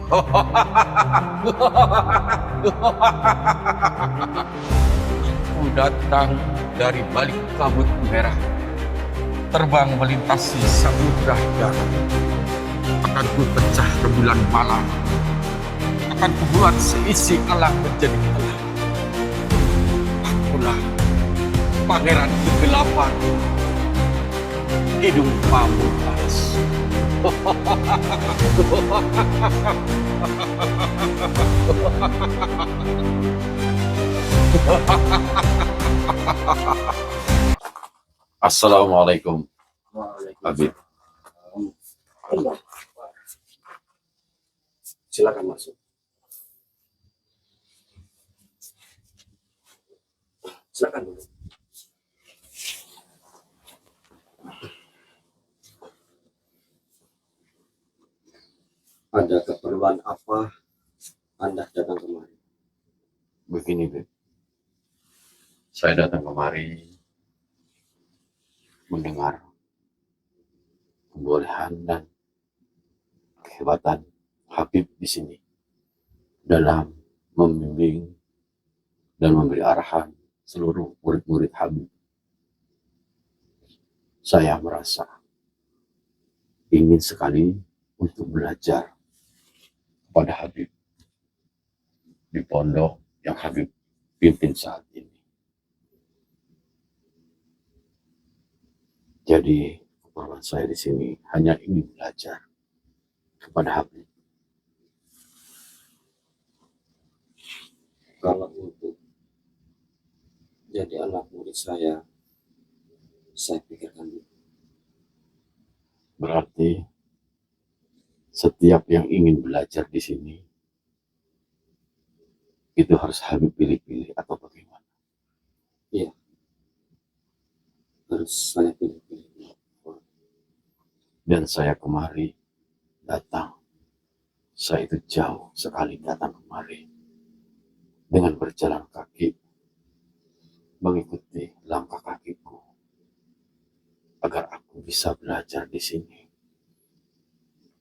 Aku datang dari balik kabut merah, terbang melintasi samudra darat. Akan ku pecah rembulan malam, akan ku buat seisi alam menjadi gelap. Akulah pangeran kegelapan, hidung pamungkas. Assalamualaikum, Habib. Silakan masuk. Silakan dulu. Ada keperluan apa Anda datang kemari? Begini, Beb. Saya datang kemari mendengar kebolehan dan kehebatan Habib di sini dalam membimbing dan memberi arahan seluruh murid-murid Habib. Saya merasa ingin sekali untuk belajar kepada Habib di pondok yang Habib pimpin saat ini. Jadi keperluan saya di sini hanya ingin belajar kepada Habib. Kalau untuk jadi anak murid saya pikirkan dulu. Berarti setiap yang ingin belajar di sini itu harus Habib pilih-pilih atau bagaimana? Iya, harus saya pilih-pilih. Dan saya kemari datang, saya itu jauh sekali datang kemari dengan berjalan kaki, mengikuti langkah kakiku agar aku bisa belajar di sini,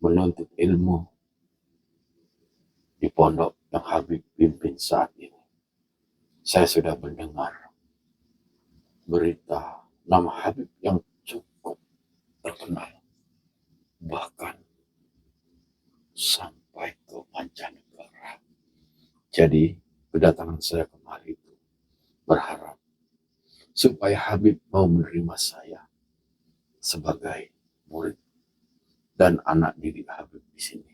menuntut ilmu di pondok yang Habib pimpin saat ini. Saya sudah mendengar berita nama Habib yang cukup terkenal, bahkan sampai ke mancanegara. Jadi kedatangan saya kemari itu berharap supaya Habib mau menerima saya sebagai murid dan anak didik Habib di sini.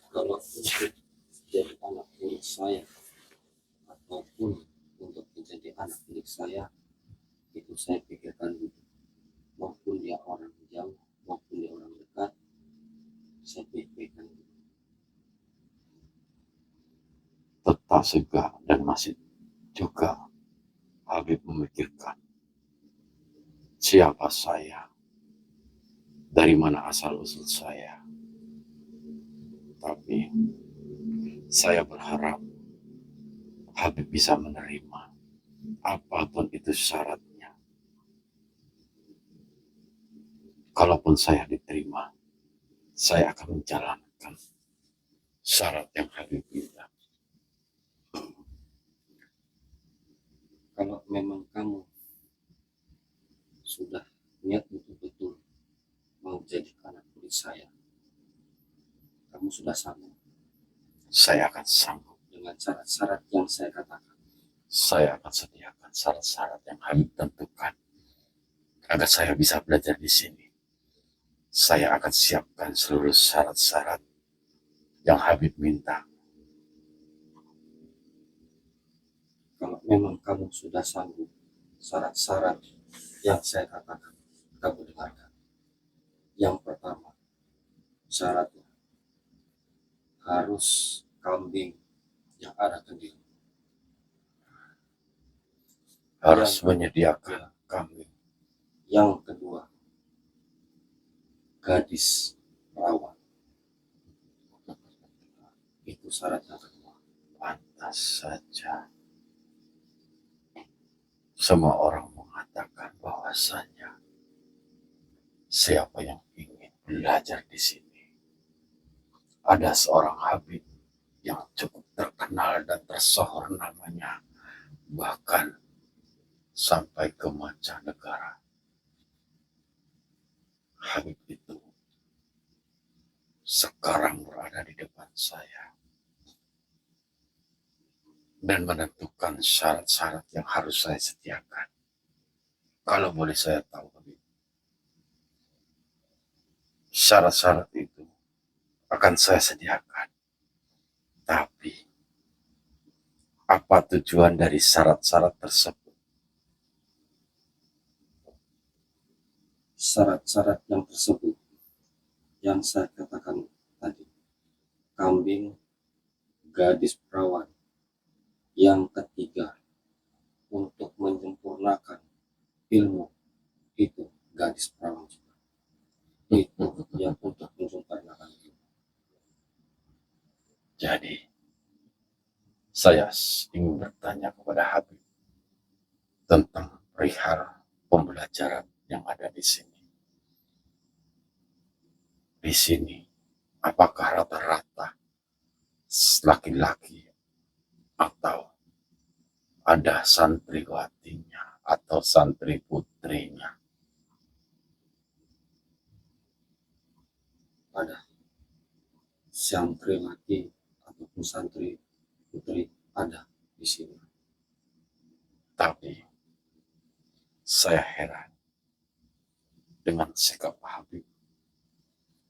Kalau untuk jadi anak murid saya ataupun untuk menjadi anak didik saya, itu saya pikirkan dulu. Maupun dia orang jauh, maupun dia orang dekat, saya pikirkan dulu. Tetap juga dan masih juga Habib memikirkan siapa saya, dari mana asal-usul saya. Tapi saya berharap Habib bisa menerima apapun itu syaratnya. Kalaupun saya diterima, saya akan menjalankan syarat yang Habib minta. Kalau memang kamu sudah niat betul-betul mau jadi anak murid saya, kamu sudah sanggup Saya akan sanggup. dengan syarat-syarat yang saya katakan. Saya akan sediakan syarat-syarat yang Habib tentukan agar saya bisa belajar di sini. Saya akan siapkan seluruh syarat-syarat yang Habib minta. Kalau memang kamu sudah sanggup syarat-syarat yang saya katakan, kamu dengarkan. Yang pertama, syaratnya harus kambing yang ada kendiri. Harus menyediakan kambing. Yang kedua, gadis perawan. Itu syarat yang kedua. Pantas saja semua orang mengatakan bahwasanya siapa yang ingin belajar di sini ada seorang Habib yang cukup terkenal dan tersohor namanya, bahkan sampai ke mancanegara. Habib itu sekarang berada di depan saya dan menentukan syarat-syarat yang harus saya sediakan. Kalau boleh saya tahu, Habib, syarat-syarat itu akan saya sediakan. Tapi, apa tujuan dari syarat-syarat tersebut? Syarat-syarat yang tersebut yang saya katakan tadi, kambing, gadis perawan. Yang ketiga, untuk menyempurnakan ilmu, itu gadis perawan juga. Itu yang untuk menyempurnakan ilmu. Jadi, saya ingin bertanya kepada Habib tentang perihal pembelajaran yang ada di sini. Di sini, apakah rata-rata laki-laki atau ada santriwatinya atau santri putrinya? Ada santri laki ataupun santri putri ada di sini. Tapi saya heran dengan sikap Habib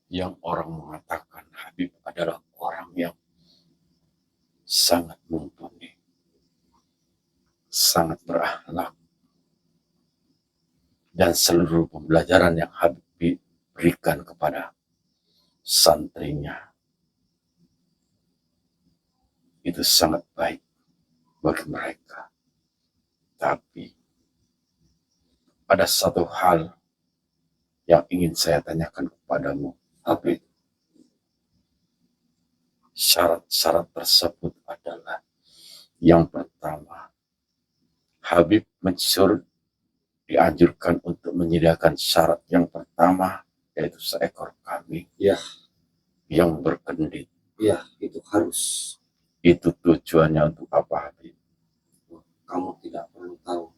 yang orang mengatakan Habib adalah orang yang sangat mumpuni, sangat berakhlak, dan seluruh pembelajaran yang Habib berikan kepada santrinya itu sangat baik bagi mereka. Tapi ada satu hal yang ingin saya tanyakan kepadamu, Habib. Syarat-syarat tersebut adalah, yang pertama, Habib dianjurkan untuk menyediakan syarat yang pertama, yaitu seekor kambing Ya, yang berkendit. ya, itu harus. Itu tujuannya untuk apa, Habib? Kamu tidak perlu tahu.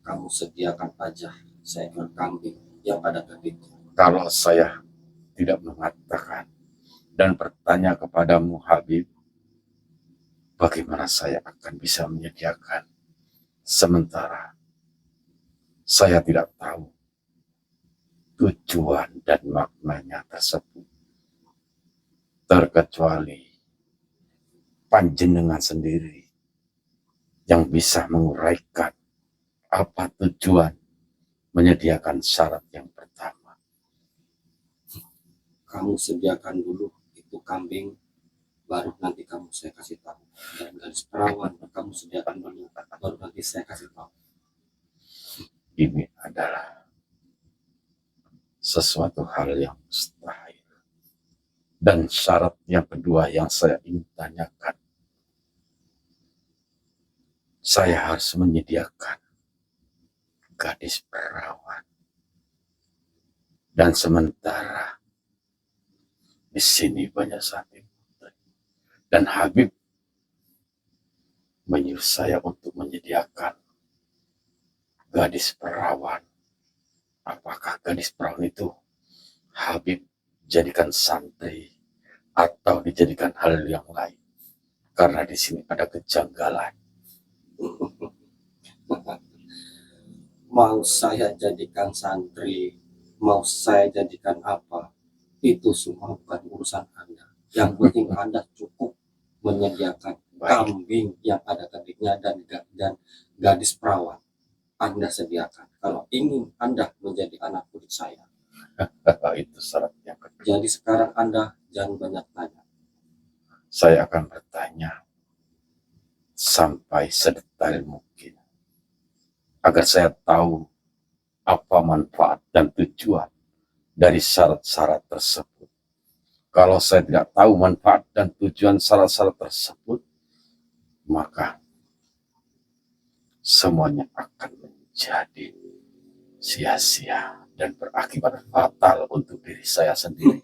Kamu sediakan aja seekor kambing yang ada kenditnya. Kalau saya tidak mengatakan dan bertanya kepadamu, Habib, bagaimana saya akan bisa menyediakan sementara saya tidak tahu tujuan dan maknanya tersebut, terkecuali panjenengan sendiri yang bisa menguraikan apa tujuan menyediakan syarat yang pertama. Kamu sediakan dulu itu kambing, baru nanti kamu saya kasih tahu. Dan gadis perawan kamu sediakan dulu, baru nanti saya kasih tahu. Ini adalah sesuatu hal yang mustahil. Dan syarat yang kedua yang saya ingin tanyakan, saya harus menyediakan gadis perawan. Dan sementara di sini banyak santri putri. Dan Habib menyuruh saya untuk menyediakan gadis perawan. Apakah gadis perawan itu Habib jadikan santri atau dijadikan hal yang lain? Karena di sini ada kejanggalan. Mau saya jadikan santri, mau saya jadikan apa, itu semua bukan urusan Anda. Yang penting Anda cukup menyediakan kambing yang ada kandiknya dan gadis perawan. Anda sediakan. Kalau ingin Anda menjadi anak murid saya. Itu syarat yang kedua. Jadi sekarang Anda jangan banyak tanya. Saya akan bertanya sampai sedetail mungkin, agar saya tahu apa manfaat dan tujuan dari syarat-syarat tersebut. Kalau saya tidak tahu manfaat dan tujuan syarat-syarat tersebut, maka semuanya akan menjadi sia-sia dan berakibat fatal untuk diri saya sendiri.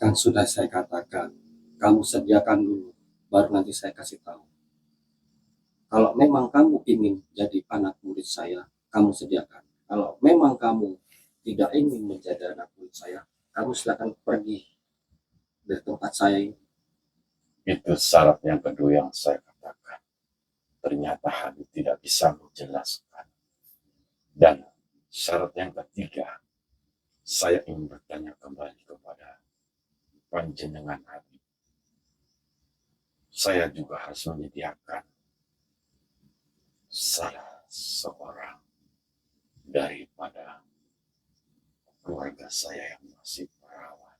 Kan sudah saya katakan, kamu sediakan dulu, baru nanti saya kasih tahu. Kalau memang kamu ingin jadi anak murid saya, kamu sediakan. Kalau memang kamu tidak ingin menjadi anak murid saya, kamu silakan pergi dari tempat saya ini. Itu syarat yang kedua yang saya katakan. Ternyata Habib tidak bisa menjelaskan. Dan syarat yang ketiga, saya ingin bertanya kembali kepada panjenengan Habib. Saya juga harus menyediakan salah seorang daripada keluarga saya yang masih perawat.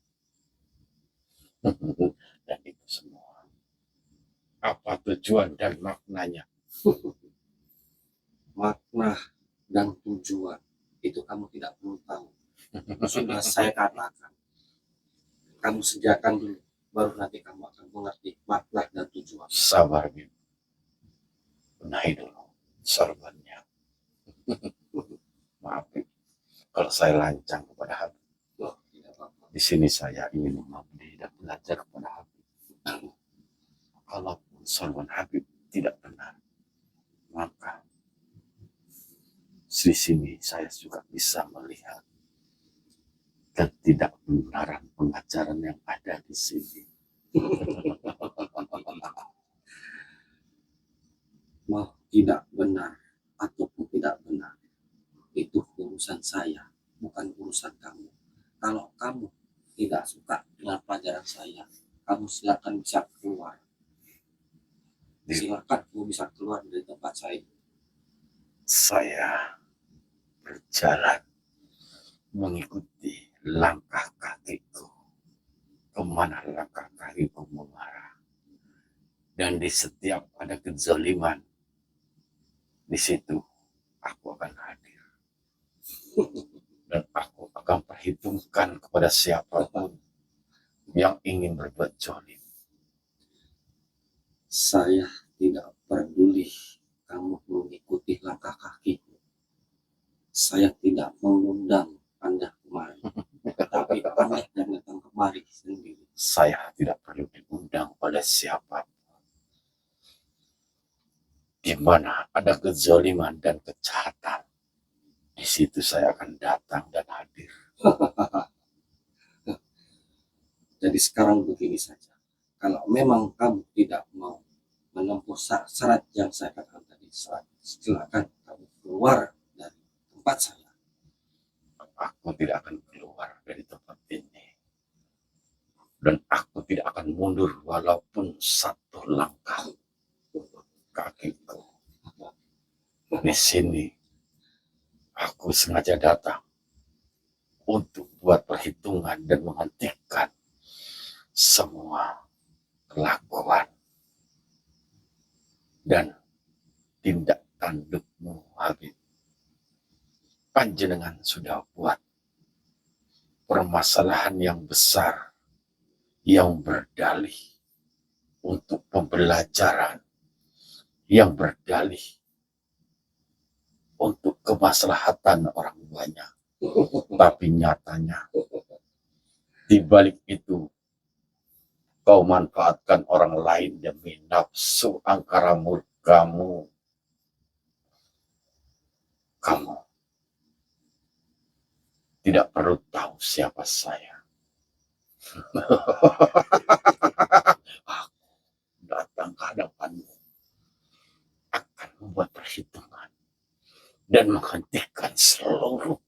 Dan itu semua. Apa tujuan dan maknanya? Makna dan tujuan itu kamu tidak perlu tahu. Sudah saya katakan, kamu sediakan dulu, baru nanti kamu akan mengerti makna dan tujuan. Sabar, Bib. Benahi dulu sorbannya. Maaf, Bib, kalau saya lancang kepada Habib. Loh, tidak apa-apa. Di sini saya ingin mengabdi dan belajar kepada Habib. Kalaupun sorban Habib tidak benar, maka di sini saya juga bisa melihat dan tidak benaran pengajaran yang ada di sini. Mau tidak benar ataupun tidak benar, itu urusan saya, bukan urusan kamu. Kalau kamu tidak suka dengan pelajaran saya, kamu silakan bisa keluar. Silakan kamu bisa keluar dari tempat saya. Saya berjalan mengikuti langkah kakiku kemana langkah kakiku mengarah. Dan di setiap ada kezaliman, di situ aku akan hadir. Dan aku akan perhitungkan kepada siapapun yang ingin berbuat zalim. Saya tidak peduli kamu mengikuti langkah kakiku. Saya tidak mengundang Anda kemari. Tapi Anda yang datang kemari sendiri. Saya tidak perlu diundang oleh siapapun. Di mana ada kezaliman dan kejahatan, di situ saya akan datang dan hadir. Jadi sekarang begini saja. Kalau memang kamu tidak mau menempuh syarat yang saya katakan tadi, silakan kamu keluar dari tempat saya. Aku tidak akan keluar dari tempat ini. Dan aku tidak akan mundur walaupun satu langkah kakiku. Di sini aku sengaja datang untuk buat perhitungan dan menghentikan semua kelakuan dan tindak tandukmu, Habib. Panjenengan sudah buat permasalahan yang besar yang berdalih untuk pembelajaran, yang berdalih untuk kemaslahatan orang banyak. Tapi nyatanya di balik itu kau manfaatkan orang lain demi nafsu angkara murkamu. Kamu tidak perlu tahu siapa saya. Aku datang ke hadapanmu akan membuat perhitungan dan menghentikan seluruh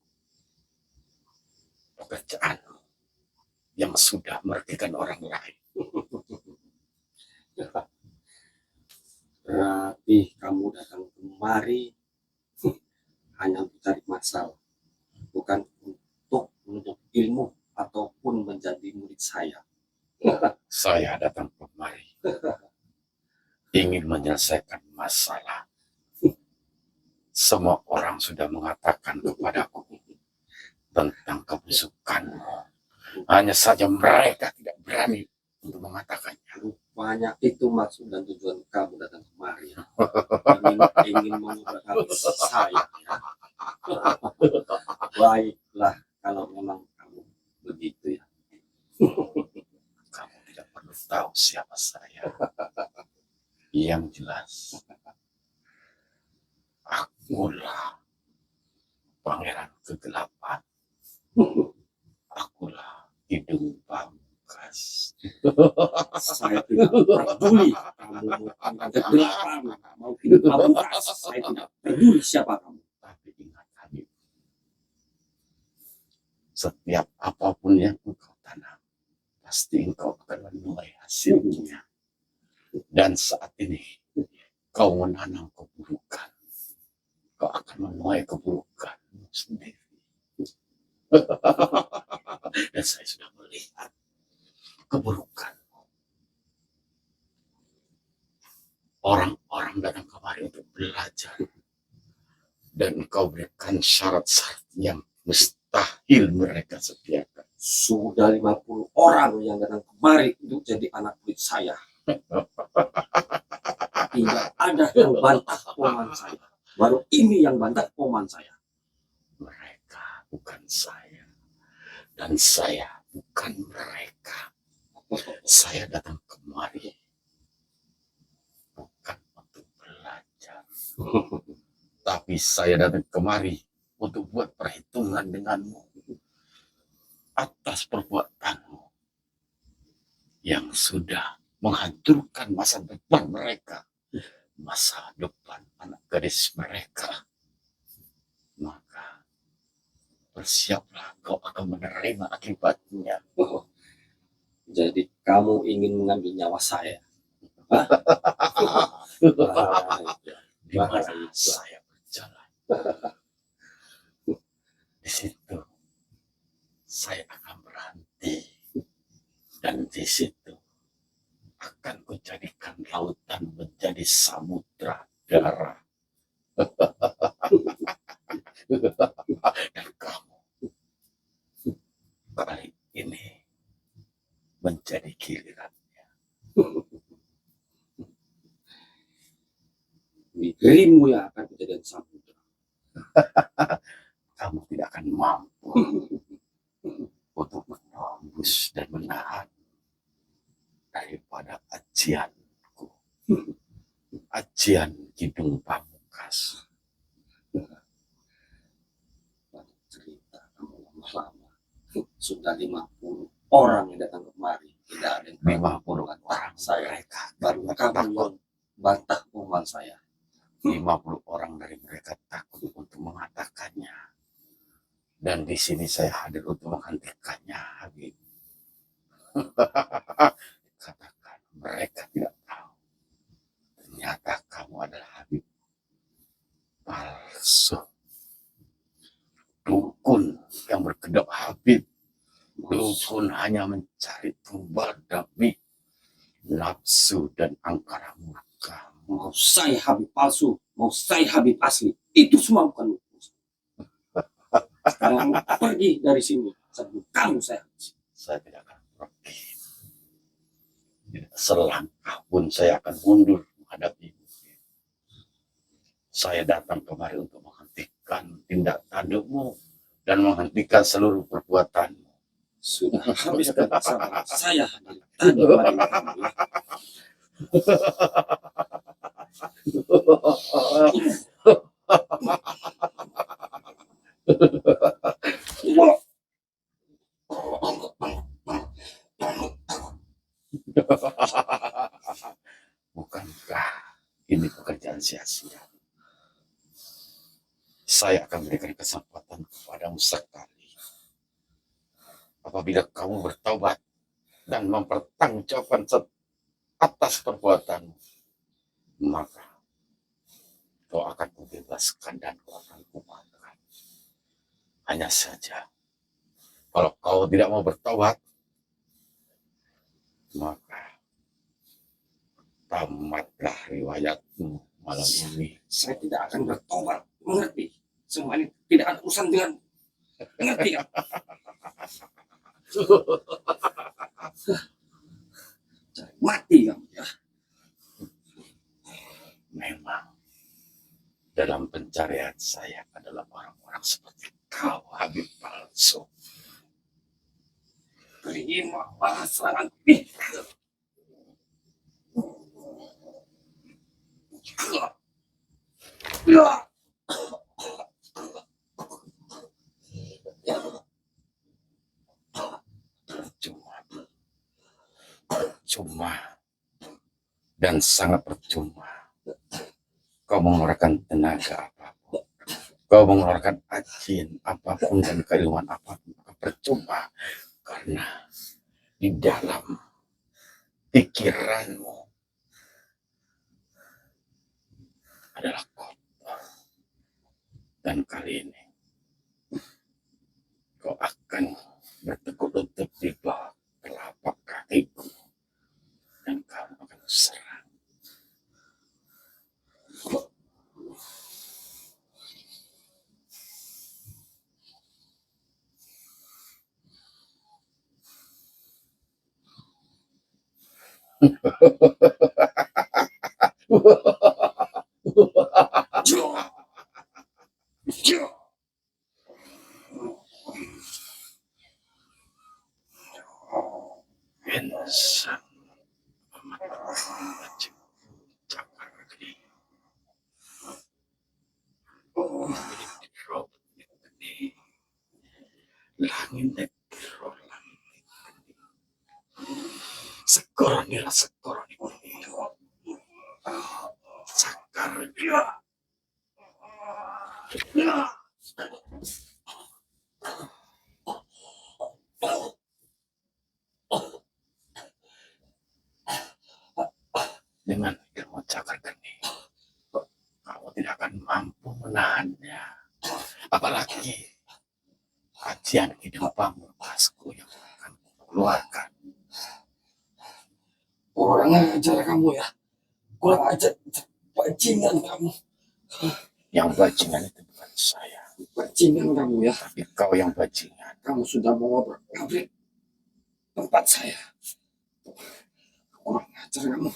pekerjaanmu yang sudah merugikan orang lain. Berarti kamu datang kemari hanya untuk cari masalah, bukan untuk menuntut ilmu ataupun menjadi murid saya. Saya datang kemari ingin menyelesaikan masalah. Semua orang sudah mengatakan kepadaku tentang kebusukanmu. Hanya saja mereka tidak berani untuk mengatakannya. Rupanya itu maksud dan tujuan kamu datang kemari. Ingin mengubah habis saya. Ya. Baiklah, kalau memang kamu begitu ya. tahu siapa saya. Yang jelas, akulah pangeran kegelapan. Akulah hidung pamungkas. Saya tidak peduli kamu mau pangeran kegelapan, mau hidung pamungkas. Saya tidak peduli siapa kamu. Tapi ingat Habib, setiap apapun yang engkau tanam, pasti engkau akan menuai hasilnya. Dan saat ini, kau menanam keburukan, kau akan menuai keburukan sendiri. Dan saya sudah melihat keburukan. Orang-orang datang kemari untuk belajar. Dan engkau berikan syarat-syarat yang mustahil mereka sediakan. Sudah 50 orang yang datang kemari untuk jadi anak murid saya. Tidak ada yang bantah omongan saya. Baru ini yang bantah omongan saya. Mereka bukan saya. Dan saya bukan mereka. Saya datang kemari bukan untuk belajar. Tapi saya datang kemari untuk buat perhitungan denganmu atas perbuatanmu yang sudah menghancurkan masa depan mereka, masa depan anak gadis mereka. Maka bersiaplah, kau akan menerima akibatnya. Jadi kamu ingin mengambil nyawa saya? Di mana saya berjalan, di situ saya akan berhenti, dan di situ akan kujadikan lautan menjadi samudra darah. Dan kamu kali ini menjadi gilirannya. Dirimu yang akan kejadian samudra. Kamu tidak akan mampu untuk menembus dan menahan daripada ajianku, ajian hidung pamungkas. Cerita kamu lama-lama. Sudah 50 orang yang datang kemari. Tidak ada yang 50 orang saya. mereka Baru kamu yang bantah omongan saya. 50 orang dari mereka takut untuk mengatakannya. Dan di sini saya hadir untuk menghentikannya, Habib. Katakan, mereka tidak tahu. Ternyata kamu adalah Habib palsu. Dukun yang berkedok Habib. Dukun hanya mencari tumbal demi nafsu dan angkara murka. Mau saya Habib palsu, mau saya Habib asli, itu semua bukan urusan. Sekarang kamu pergi dari sini, sebelum kamu saya habisi. Saya tidak akan pergi. Tidak selangkah pun saya akan mundur menghadapimu. Saya datang kemari untuk menghentikan tindak tandukmu dan menghentikan seluruh perbuatanmu. Sudah habiskan kesabaran saya dari tadi kemarin kamu ya. Bukankah ini pekerjaan sia-sia? Saya akan berikan kesempatan kepadamu sekali. Apabila kamu bertobat dan mempertanggungjawabkan atas perbuatanmu, maka kau akan kubebaskan dan kau akan kumaafkan. Hanya saja, kalau kau tidak mau bertobat, maka tamatlah riwayatmu malam ini. Saya tidak akan bertobat, mengerti? Semua ini tidak ada urusan dengan mengerti ya? Mati kamu ya. Memang dalam pencarian saya adalah orang-orang seperti kau, Habib palsu. Terima serangan. Percuma, percuma, dan sangat percuma. Kau mengeluarkan tenaga apapun, kau mengeluarkan ajian apapun dan keilmuan apapun, percuma. Karena di dalam pikiranmu adalah kotor. Dan kali ini kau akan bertekuk lutut di bawah telapak kakiku. Dan kau akan serang. Insan amat wajib cakar gede. Ini drop ini langit rolang sekoran nira sekoran ini cakar dia. Dengan ilmu cakar geni, kamu tidak akan mampu menahannya. Apalagi ajian hidup pamungkasku yang akan keluarkan. Kurang ajar kamu ya. Kurang ajar. Bajingan kamu. Yang bajingan itu bukan saya. Bajingan kamu ya. Tapi kau yang bajingan. Kamu sudah mau ngabrik tempat saya. Kurang ajar kamu.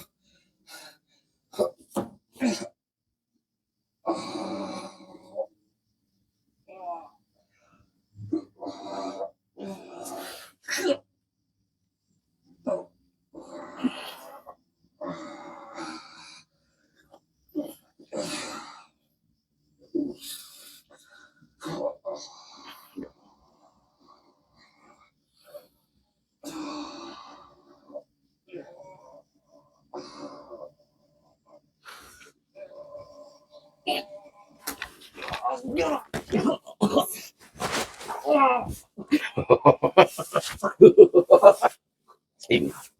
Ingat,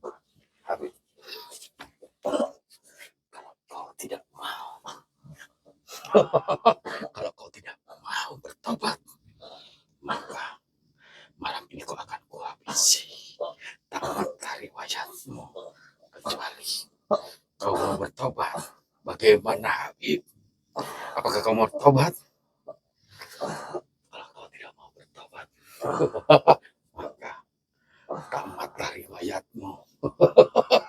Habib, kalau kau tidak mau, kalau kau tidak mau bertobat, maka malam ini kau akan kuhabisi. Tamat dari wajahmu, kecuali kau mau bertobat. Bagaimana, Habib? Apakah kau mau bertobat? Kalau kau tidak mau bertobat, maka tamat dari wajahmu.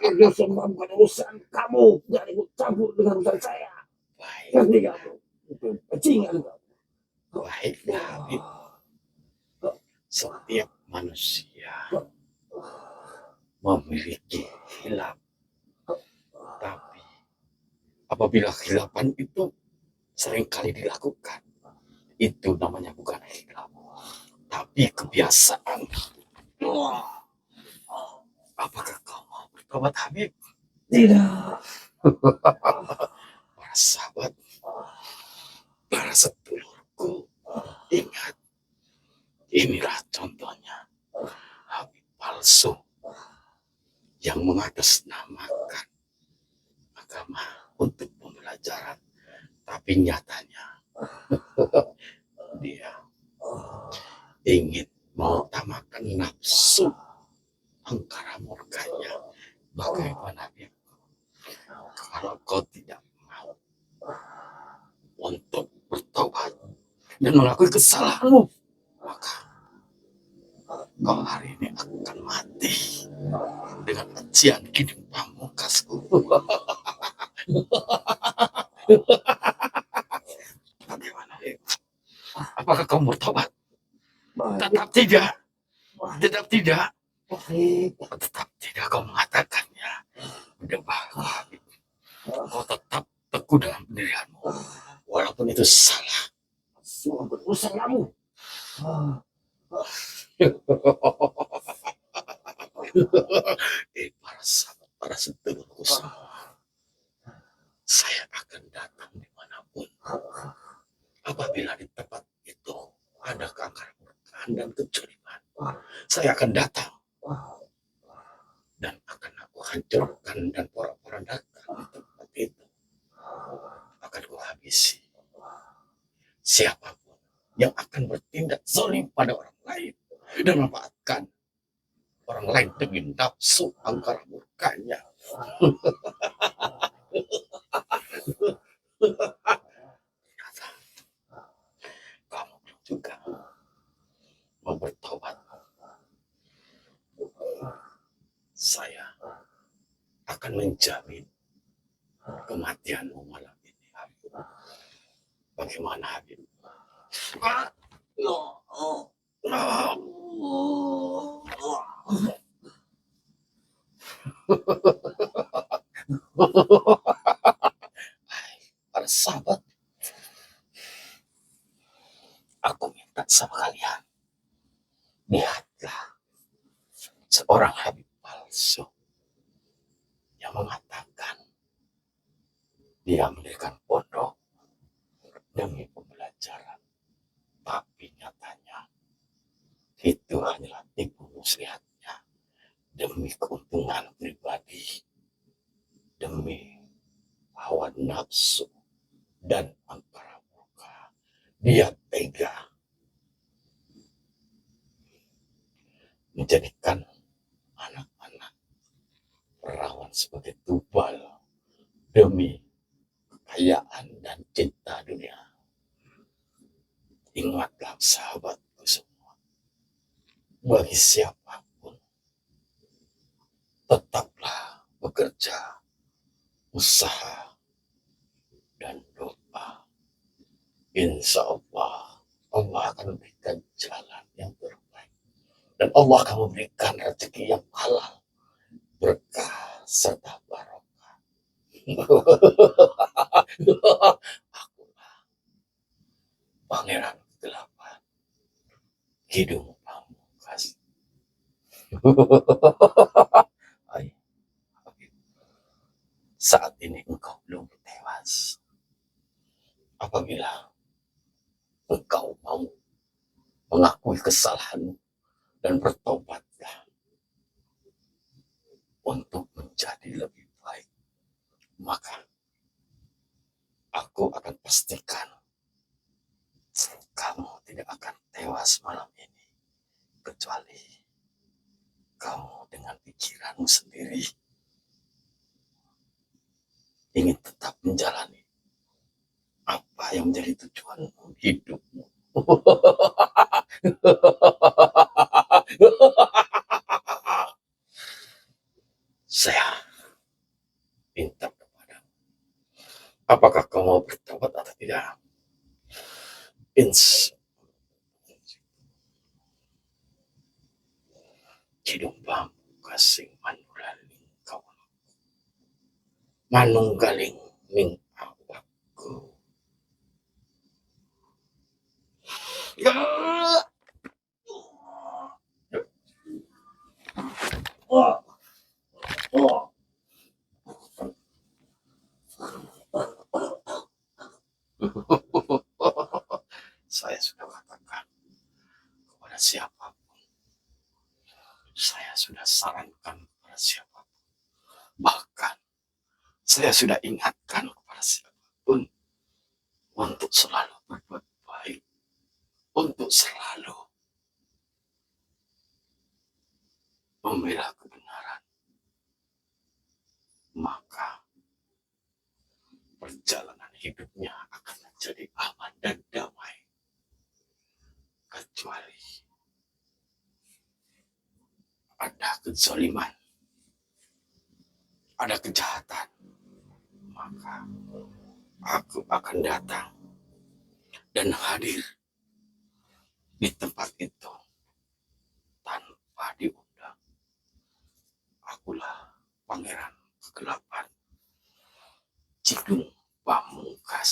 Itu semua bukan urusan kamu. Jangan ikut campur dengan urusan saya. Baik, Ngerti kamu? Itu bajingan kamu. baiklah, Habib. Setiap manusia memiliki hilaf. Tapi apabila khilapan itu seringkali dilakukan, itu namanya bukan hilaf, tapi kebiasaan. Apakah kau mau bertobat, Habib? Tidak. Para sahabat, para sedulurku, ingat, inilah contohnya Habib palsu yang mengatasnamakan agama untuk pembelajaran, tapi nyatanya dia ingin mengutamakan nafsu angkara murkanya. Bagaimana, Habib? Kalau kau tidak mau untuk bertobat dan mengakui kesalahanmu, maka kau hari ini akan mati dengan ajian hidup pamungkasku. Bagaimana, Habib? Apakah kau bertobat? Tetap tidak. Tetap tidak. Tetap tidak kau mengatakannya. Udah bagus, Habib. Kau tetap teguh aku dengan pendirianmu. Walaupun itu salah. Semua berurusan kamu. Para sahabat, para sedulurku semua, saya akan datang dimanapun. Apabila di tempat itu ada keangkaran murkaan dan kejoliman, saya akan datang dan akan aku hancurkan, dan porak-porandakan di tempat itu akan kuhabisi. Siapapun yang akan bertindak zalim pada orang lain dan memanfaatkan orang lain demi nafsu angkara murkanya. Ternyata kamu juga mau bertobat. Saya akan menjamin kematianmu malam ini, Habib. Bagaimana, Habib? Para sahabat, aku minta sama kalian, lihatlah seorang Habib palsu yang mengatakan dia mendirikan pondok demi pembelajaran, tapi nyatanya itu hanyalah tipu muslihatnya demi keuntungan pribadi, demi hawa nafsu dan angkara murka. Dia tega menjadikan anak-anak perawan sebagai tumbal demi kekayaan dan cinta dunia. Ingatlah sahabatku semua, bagi siapapun tetaplah bekerja, usaha, dan doa. Insya Allah, Allah akan memberikan jalan yang terbaik. Dan Allah akan memberikan rezeki yang halal, berkah, serta barokah. Akulah pangeran ke-8, Kidung Pamungkas. Hai, saat ini engkau belum tewas. Apabila engkau mau mengakui kesalahanmu dan bertobatlah untuk menjadi lebih baik, maka aku akan pastikan kamu tidak akan tewas malam ini, kecuali kamu dengan pikiranmu sendiri ingin tetap menjalani apa yang menjadi tujuan hidupmu. Saya minta kepadamu, apakah kamu mau bertobat atau tidak? Kidung Pamungkas manunggaling kawan, manunggaling ning awakku. Ya. Oh. Oh. Saya sudah katakan kepada siapapun, saya sudah sarankan kepada siapapun, bahkan saya sudah ingatkan kepada siapapun untuk selalu berbuat baik, untuk selalu membela kebenaran, maka perjalanan hidupnya akan menjadi aman dan damai. Kecuali ada kezaliman, ada kejahatan, maka aku akan datang dan hadir di tempat itu tanpa diundang. Akulah pangeran ke-8, Kidung Pamungkas.